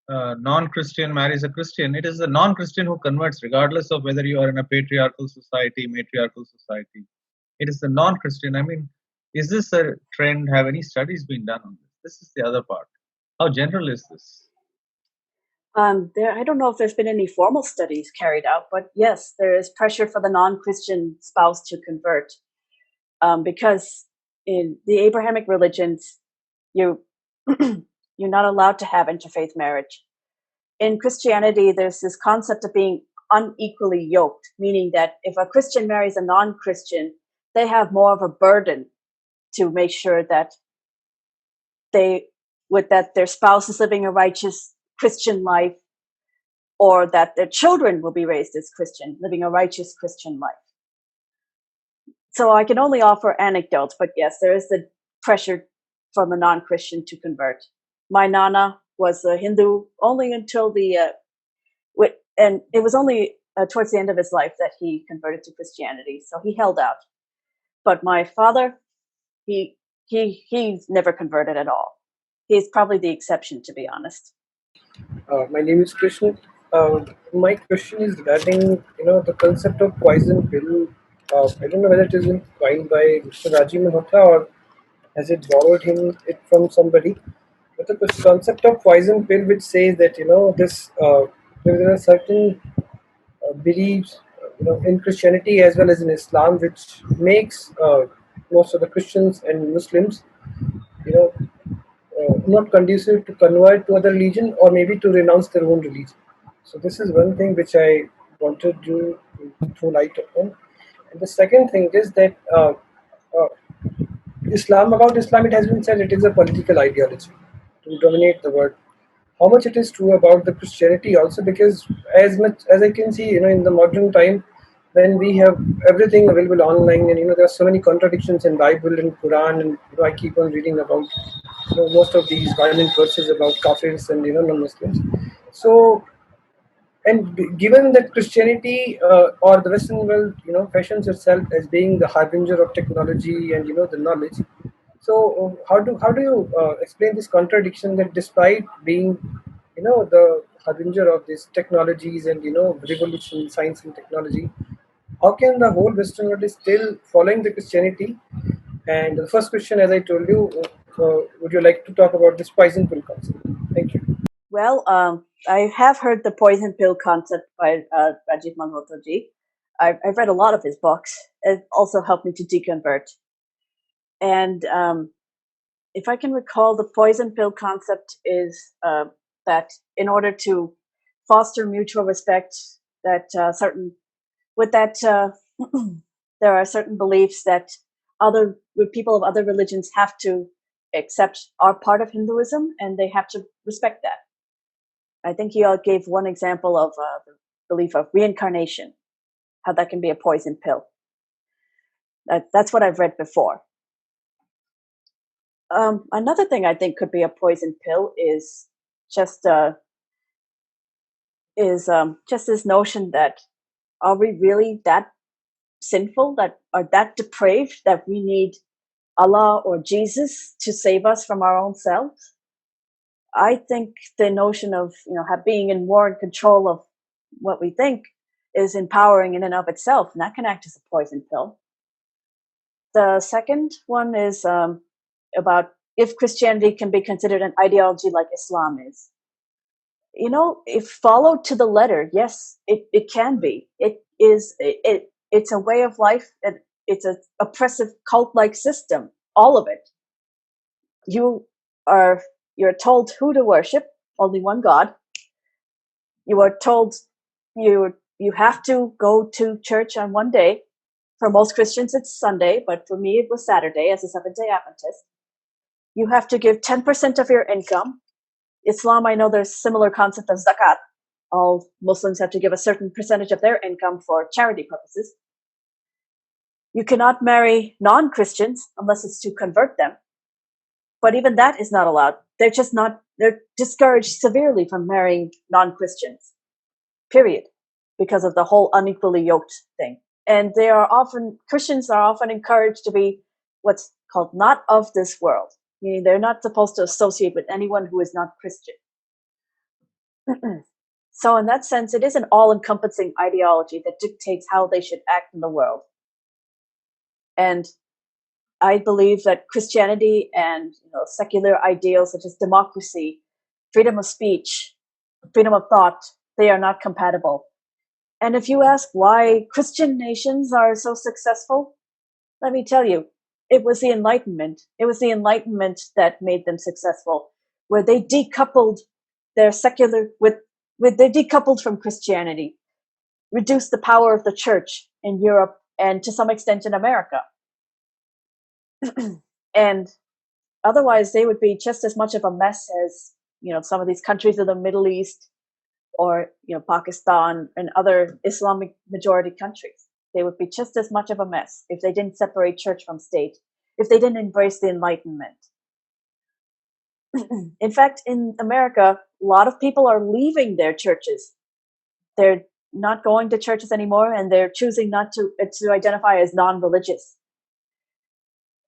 [SPEAKER 3] non-Christian marries a Christian, it is the non-Christian who converts, regardless of whether you are in a patriarchal society, matriarchal society. It is the non-Christian. I mean, is this a trend? Have any studies been done on this? This is the other part. How general is this?
[SPEAKER 1] I don't know if there's been any formal studies carried out, but yes, there is pressure for the non-Christian spouse to convert, because in the Abrahamic religions, you're not allowed to have interfaith marriage. In Christianity, there's this concept of being unequally yoked, meaning that if a Christian marries a non-Christian, they have more of a burden to make sure that their spouse is living a righteous Christian life, or that their children will be raised as Christian, living a righteous Christian life. So I can only offer anecdotes, but yes, there is the pressure from the non-Christian to convert. My Nana was a Hindu only until and it was only towards the end of his life that he converted to Christianity. So he held out. But my father, he's never converted at all. He's probably the exception, to be honest.
[SPEAKER 4] My name is Krishna. My question is regarding the concept of poison pill. I don't know whether it is coined by Mr. Rajiv Malhotra or has it borrowed it from somebody. But the concept of poison pill, which says that this there are certain beliefs in Christianity as well as in Islam, which makes most of the Christians and Muslims you know not conducive to convert to other religion or maybe to renounce their own religion. So this is one thing which I wanted you to throw light upon. And the second thing is that uh, about Islam, it has been said it is a political ideology to dominate the world. How much it is true about the Christianity also, because as much as I can see, in the modern time, when we have everything available online, and there are so many contradictions in Bible and Quran, and I keep on reading about most of these violent verses about kafirs and non-Muslims. So, and given that Christianity or the Western world, fashions itself as being the harbinger of technology and the knowledge. So, how do you explain this contradiction that despite being, the harbinger of these technologies and revolution, science and technology, how can the whole Western world is still following the Christianity? And the first question, as I told you, would you like to talk about this poison pill concept? Thank you.
[SPEAKER 1] Well, I have heard the poison pill concept by Rajiv Malhotra ji. I've read a lot of his books. It also helped me to deconvert. And if I can recall, the poison pill concept is that in order to foster mutual respect, that there are certain beliefs that people of other religions have to accept are part of Hinduism, and they have to respect that. I think you all gave one example of the belief of reincarnation, how that can be a poison pill. That's what I've read before. Another thing I think could be a poison pill is just this notion that are we really that sinful, that are that depraved, that we need Allah or Jesus to save us from our own selves? I think the notion of being in more in control of what we think is empowering in and of itself, and that can act as a poison pill. The second one is about if Christianity can be considered an ideology like Islam is. If followed to the letter, yes, it can be. It's a way of life, and it's an oppressive cult-like system. All of it. You're told who to worship, only one God. You are told you have to go to church on one day. For most Christians, it's Sunday, but for me, it was Saturday as a Seventh-day Adventist. You have to give 10% of your income. Islam, I know there's similar concept of zakat. All Muslims have to give a certain percentage of their income for charity purposes. You cannot marry non-Christians unless it's to convert them. But even that is not allowed. They're discouraged severely from marrying non-Christians, period, because of the whole unequally yoked thing. And Christians are often encouraged to be what's called not of this world, meaning they're not supposed to associate with anyone who is not Christian. So in that sense, it is an all-encompassing ideology that dictates how they should act in the world. And I believe that Christianity and secular ideals such as democracy, freedom of speech, freedom of thought, they are not compatible. And if you ask why Christian nations are so successful, let me tell you, it was the Enlightenment. It was the Enlightenment that made them successful, where they decoupled their they decoupled from Christianity, reduced the power of the church in Europe and to some extent in America. And otherwise, they would be just as much of a mess as some of these countries of the Middle East, or Pakistan and other Islamic majority countries. They would be just as much of a mess if they didn't separate church from state, if they didn't embrace the Enlightenment. In fact, in America, a lot of people are leaving their churches. They're not going to churches anymore, and they're choosing not to identify as non-religious.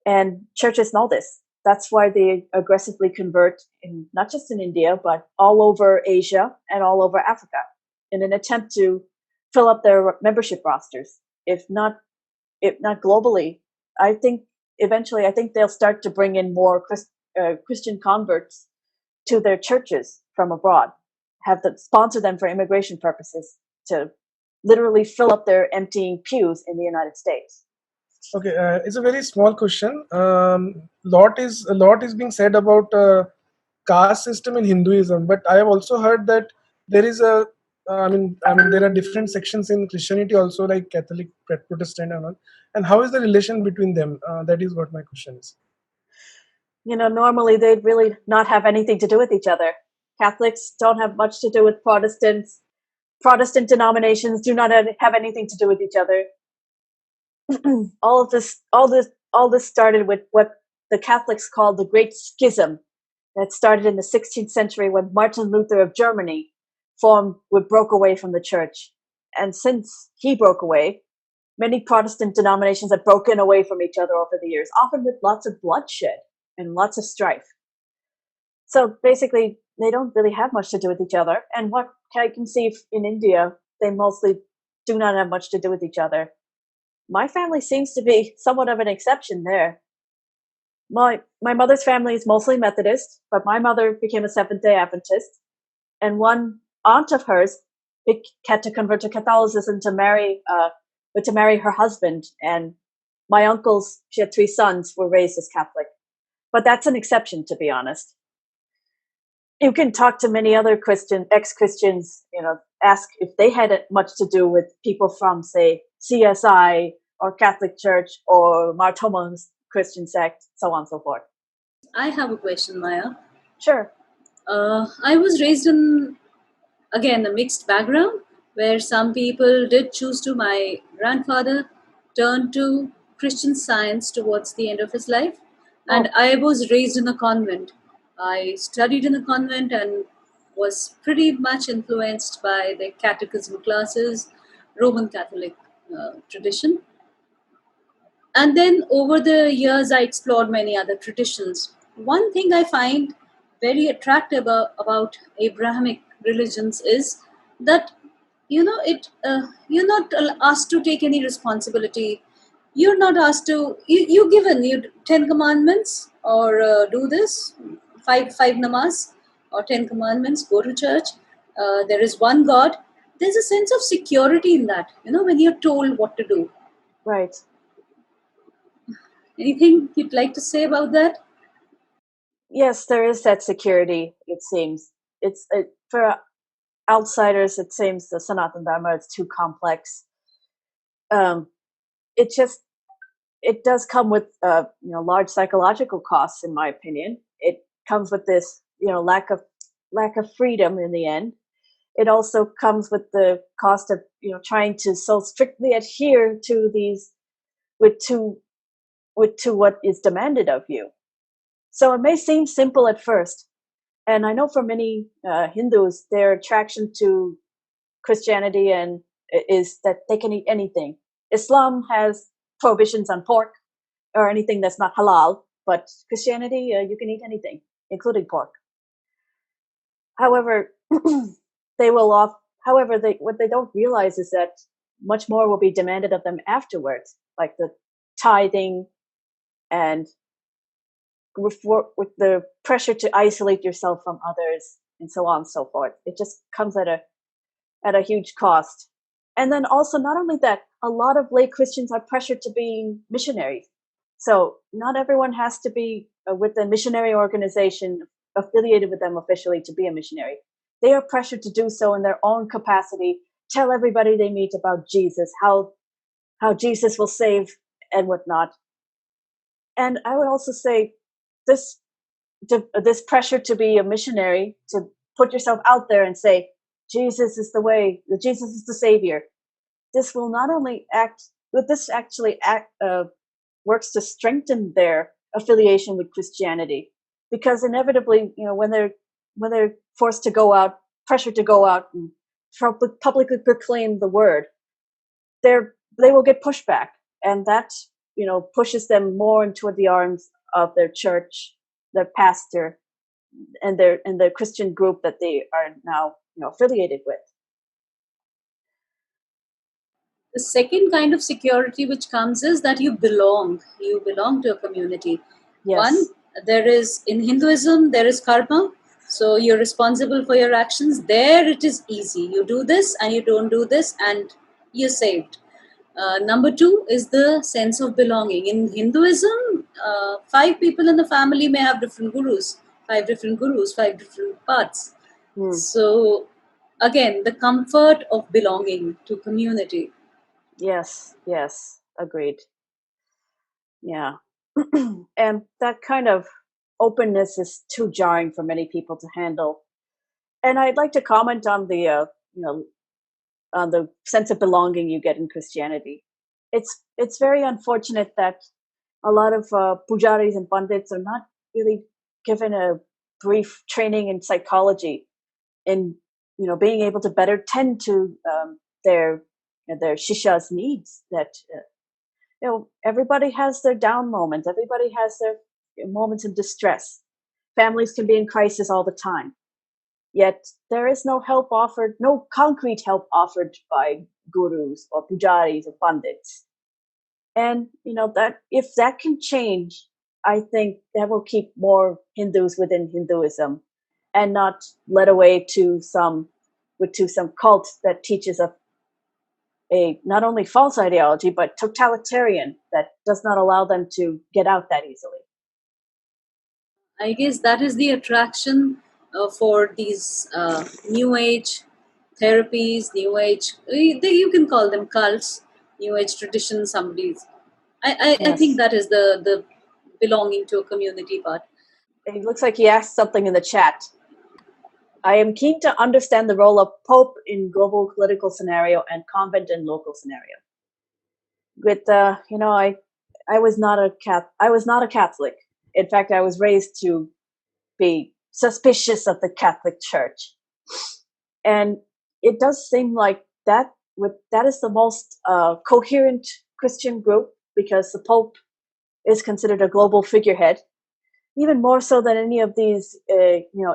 [SPEAKER 1] And churches know this. That's why they aggressively convert, not just in India, but all over Asia and all over Africa, in an attempt to fill up their membership rosters. If not globally, I think eventually they'll start to bring in more Christian converts to their churches from abroad, have them sponsor them for immigration purposes to literally fill up their emptying pews in the United States.
[SPEAKER 5] Okay, it's a very small question. Lot is being said about caste system in Hinduism, but I have also heard that there is there are different sections in Christianity also, like Catholic, Protestant, and all. And how is the relation between them? That is what my question is.
[SPEAKER 1] Normally they'd really not have anything to do with each other. Catholics don't have much to do with Protestants. Protestant denominations do not have anything to do with each other. All this started with what the Catholics called the Great Schism, that started in the 16th century when Martin Luther of Germany broke away from the church. And since he broke away, many Protestant denominations have broken away from each other over the years, often with lots of bloodshed and lots of strife. So basically, they don't really have much to do with each other. And what I can see in India, they mostly do not have much to do with each other. My family seems to be somewhat of an exception there. My mother's family is mostly Methodist, but my mother became a Seventh-day Adventist. And one aunt of hers had to convert to Catholicism to marry her husband. And my uncles, she had 3 sons, were raised as Catholic. But that's an exception, to be honest. You can talk to many other ex-Christians, ask if they had much to do with people from, say, CSI or Catholic Church or Mar Thoma's Christian sect, so on and so forth.
[SPEAKER 6] I have a question, Maya.
[SPEAKER 1] Sure.
[SPEAKER 6] I was raised in, again, a mixed background where some people did choose to. My grandfather turned to Christian Science towards the end of his life. And I was raised in a convent. I studied in a convent and was pretty much influenced by the catechism classes, Roman Catholic tradition. And then over the years, I explored many other traditions. One thing I find very attractive about Abrahamic religions is that, you're not asked to take any responsibility. You're not asked to, you're given 10 commandments, or do this, five namaz or 10 commandments, go to church. There is one God. There's a sense of security in that, when you're told what to do.
[SPEAKER 1] Right.
[SPEAKER 6] Anything you'd like to say about that?
[SPEAKER 1] Yes, there is that security, it seems. For outsiders, it seems the Sanatana Dharma is too complex. It does come with large psychological costs, in my opinion. It comes with this lack of freedom in the end. It also comes with the cost of trying to so strictly adhere to these to what is demanded of you. So it may seem simple at first, and I know for many Hindus, their attraction to Christianity is that they can eat anything. Islam has prohibitions on pork or anything that's not halal, but Christianity, you can eat anything, including pork. However, what they don't realize is that much more will be demanded of them afterwards, like the tithing and with the pressure to isolate yourself from others and so on and so forth. It just comes at a huge cost. And then also, not only that, a lot of lay Christians are pressured to be missionaries. So not everyone has to be with a missionary organization affiliated with them officially to be a missionary. They are pressured to do so in their own capacity, tell everybody they meet about Jesus, how Jesus will save and whatnot. And I would also say this pressure to be a missionary, to put yourself out there and say, Jesus is the way, Jesus is the savior. This will not only works to strengthen their affiliation with Christianity, because inevitably, when they're forced to go out, pressured to go out and publicly proclaim the word, they will get pushback, and that pushes them more into the arms of their church, their pastor, and their Christian group that they are now affiliated with.
[SPEAKER 6] The second kind of security which comes is that you belong to a community.
[SPEAKER 1] Yes.
[SPEAKER 6] One, there is, in Hinduism, there is karma. So you're responsible for your actions. There it is easy. You do this and you don't do this and you're saved. Number two is the sense of belonging. In Hinduism, 5 people in the family may have different gurus, 5 different paths. So again, the comfort of belonging to community.
[SPEAKER 1] Yes, agreed. Yeah. And that kind of openness is too jarring for many people to handle. And I'd like to comment on the on the sense of belonging you get in Christianity. It's very unfortunate that a lot of pujaris and pandits are not really given a brief training in psychology, in being able to better tend to their shisha's needs. That everybody has their down moments. Everybody has their moments of distress. Families can be in crisis all the time. Yet there is no help offered, no concrete help offered by gurus or pujaris or pandits. And that if that can change, I think that will keep more Hindus within Hinduism, and not led away to some cult that teaches a not only false ideology but totalitarian that does not allow them to get out that easily.
[SPEAKER 6] I guess that is the attraction for these new age therapies, new age, you can call them cults, new age traditions, somebody's. I
[SPEAKER 1] Yes.
[SPEAKER 6] think that is the belonging to a community part.
[SPEAKER 1] It looks like he asked something in the chat. I am keen to understand the role of Pope in global political scenario and convent in local scenario. With I was not a Catholic. In fact, I was raised to be suspicious of the Catholic Church, and it does seem like that is the most coherent Christian group, because the Pope is considered a global figurehead, even more so than any of these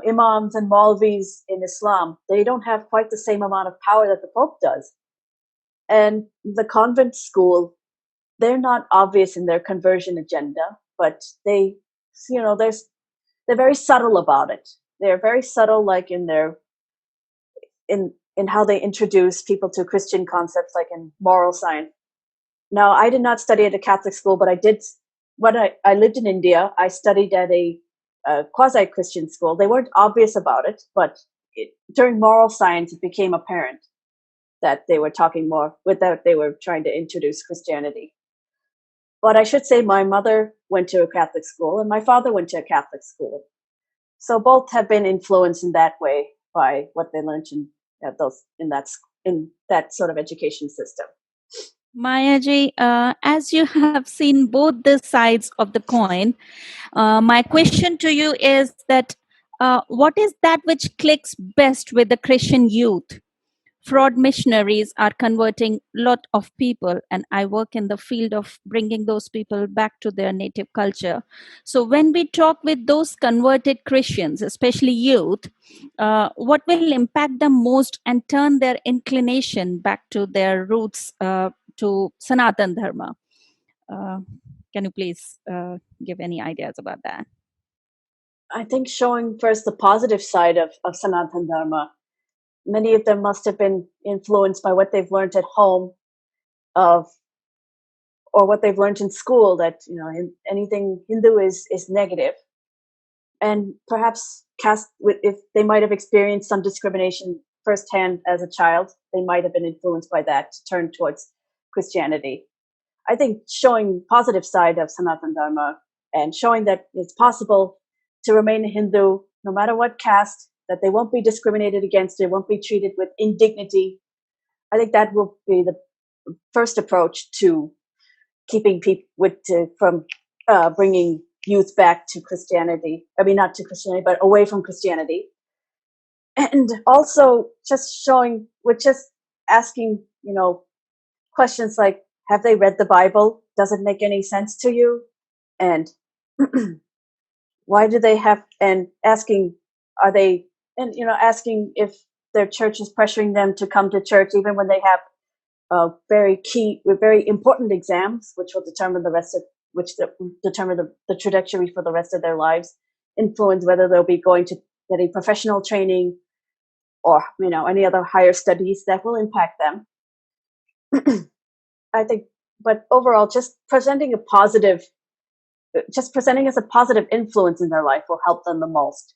[SPEAKER 1] imams and Maulvis in Islam. They don't have quite the same amount of power that the Pope does. And the convent school, they're not obvious in their conversion agenda, but they they're very subtle about it. They're very subtle, like in how they introduce people to Christian concepts, like in moral science. Now, I did not study at a Catholic school, but I did. When I lived in India, I studied at a quasi-Christian school. They weren't obvious about it, but during moral science, it became apparent that they were talking more without they were trying to introduce Christianity. But I should say my mother went to a Catholic school and my father went to a Catholic school. So both have been influenced in that way by what they learned in that sort of education system.
[SPEAKER 7] Mayaji, as you have seen both the sides of the coin, my question to you is that what is that which clicks best with the Christian youth? Fraud missionaries are converting a lot of people, and I work in the field of bringing those people back to their native culture. So when we talk with those converted Christians, especially youth, what will impact them most and turn their inclination back to their roots, to Sanatan Dharma? Can you please give any ideas about that?
[SPEAKER 1] I think showing first the positive side of Sanatan Dharma. Many of them must have been influenced by what they've learned at home, or what they've learned in school, that anything Hindu is negative, and perhaps if they might have experienced some discrimination firsthand as a child, they might have been influenced by that to turn towards Christianity. I think showing positive side of Sanatan Dharma and showing that it's possible to remain a Hindu no matter what caste, that they won't be discriminated against, they won't be treated with indignity. I think that will be the first approach to keeping people from bringing youth back to Christianity. I mean, not to Christianity, but away from Christianity. And also just asking, questions like, have they read the Bible? Does it make any sense to you? And why do they have, and asking, asking if their church is pressuring them to come to church, even when they have very important exams, which will determine the trajectory for the rest of their lives, influence whether they'll be going to getting professional training or any other higher studies that will impact them. I think, but overall, just presenting as a positive influence in their life will help them the most.